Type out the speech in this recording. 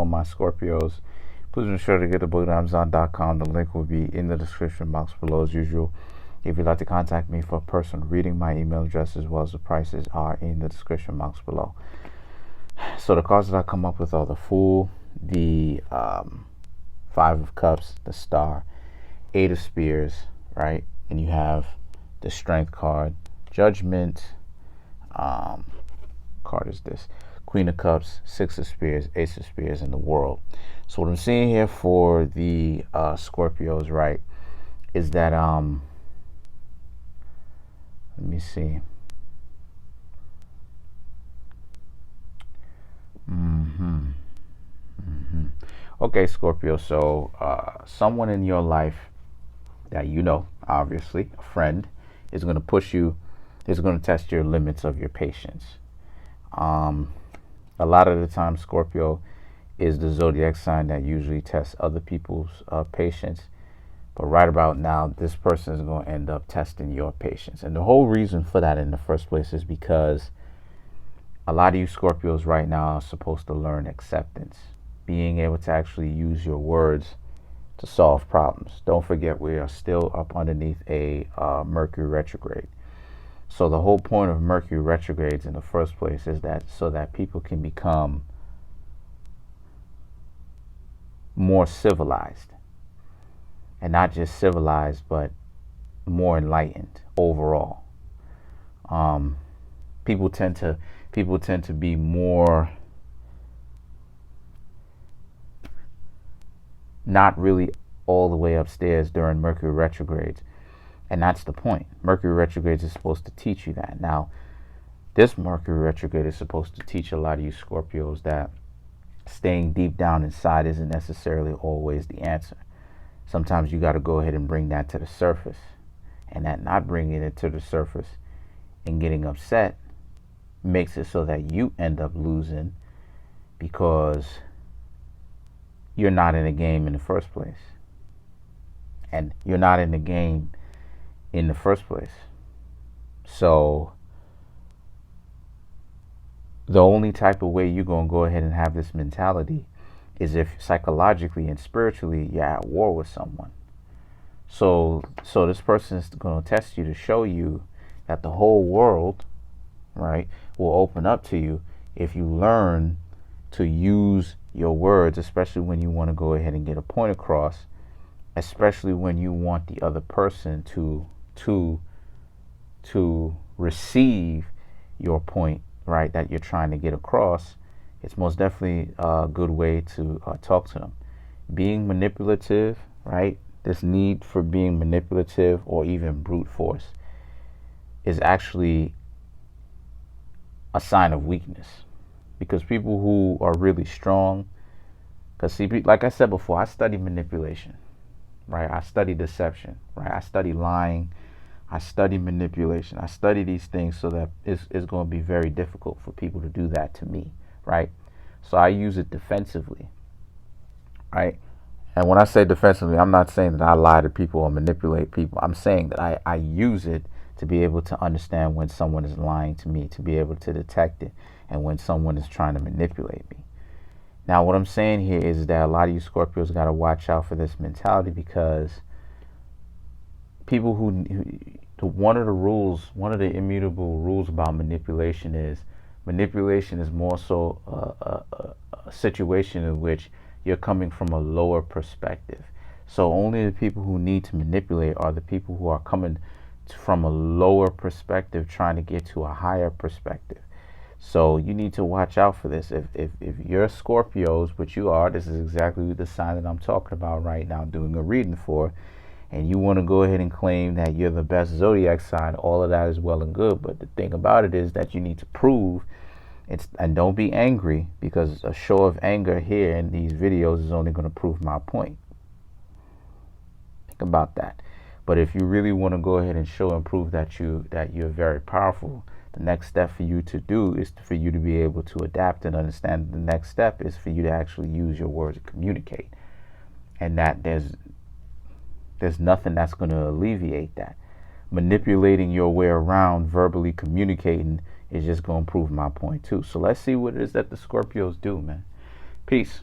all my Scorpios. Please be sure to get the book at Amazon.com. The link will be in the description box below as usual. If you'd like to contact me for a personal reading, my email address as well as the prices are in the description box below. So the cards that I come up with are the Fool, the Five of Cups, the Star, Eight of Spears, right? And you have the Strength card, Judgment, card is this, Queen of Cups, Six of Spears, Ace of Spears, and the World. So what I'm seeing here for the Scorpios, right, is that let me see. Okay, Scorpio, so someone in your life that you know, obviously, a friend, is going to push you, is going to test your limits of your patience. A lot of the time, Scorpio is the zodiac sign that usually tests other people's patience. But right about now, this person is going to end up testing your patience. And the whole reason for that in the first place is because a lot of you Scorpios right now are supposed to learn acceptance, being able to actually use your words to solve problems. Don't forget, we are still up underneath a Mercury retrograde. So the whole point of Mercury retrogrades in the first place is that so that people can become more civilized. And not just civilized, but more enlightened overall. People tend to be more not really all the way upstairs during Mercury retrogrades. And that's the point. Mercury retrogrades is supposed to teach you that. Now, this Mercury retrograde is supposed to teach a lot of you Scorpios that staying deep down inside isn't necessarily always the answer. Sometimes you got to go ahead and bring that to the surface. And that not bringing it to the surface and getting upset makes it so that you end up losing because you're not in the game in the first place. And you're not in the game in the first place. So the only type of way you're going to go ahead and have this mentality is if psychologically and spiritually you're at war with someone. So this person is going to test you to show you that the whole world, right, will open up to you if you learn to use your words, especially when you want to go ahead and get a point across, especially when you want the other person to receive your point, right, that you're trying to get across. It's most definitely a good way to talk to them. Being manipulative, right, this need for being manipulative or even brute force is actually a sign of weakness. Because people who are really strong, because see, like I said before, I study manipulation, right? I study deception, right? I study lying. I study manipulation. I study these things so that it's going to be very difficult for people to do that to me, right? So I use it defensively, right? And when I say defensively, I'm not saying that I lie to people or manipulate people. I'm saying that I use it to be able to understand when someone is lying to me, to be able to detect it, and when someone is trying to manipulate me. Now, what I'm saying here is that a lot of you Scorpios got to watch out for this mentality, because people who one of the immutable rules about manipulation is more so a situation in which you're coming from a lower perspective. So only the people who need to manipulate are the people who are coming from a lower perspective, trying to get to a higher perspective. So you need to watch out for this. If you're Scorpios, which you are, this is exactly the sign that I'm talking about right now, doing a reading for, and you want to go ahead and claim that you're the best zodiac sign, all of that is well and good. But the thing about it is that you need to prove it's, and don't be angry, because a show of anger here in these videos is only going to prove my point. Think about that. But if you really want to go ahead and show and prove that you're very powerful, the next step for you to do is for you to be able to adapt and understand. The next step is for you to actually use your words to communicate, and that there's nothing that's going to alleviate that. Manipulating your way around verbally communicating is just going to prove my point too. So let's see what it is that the Scorpios do, man. Peace.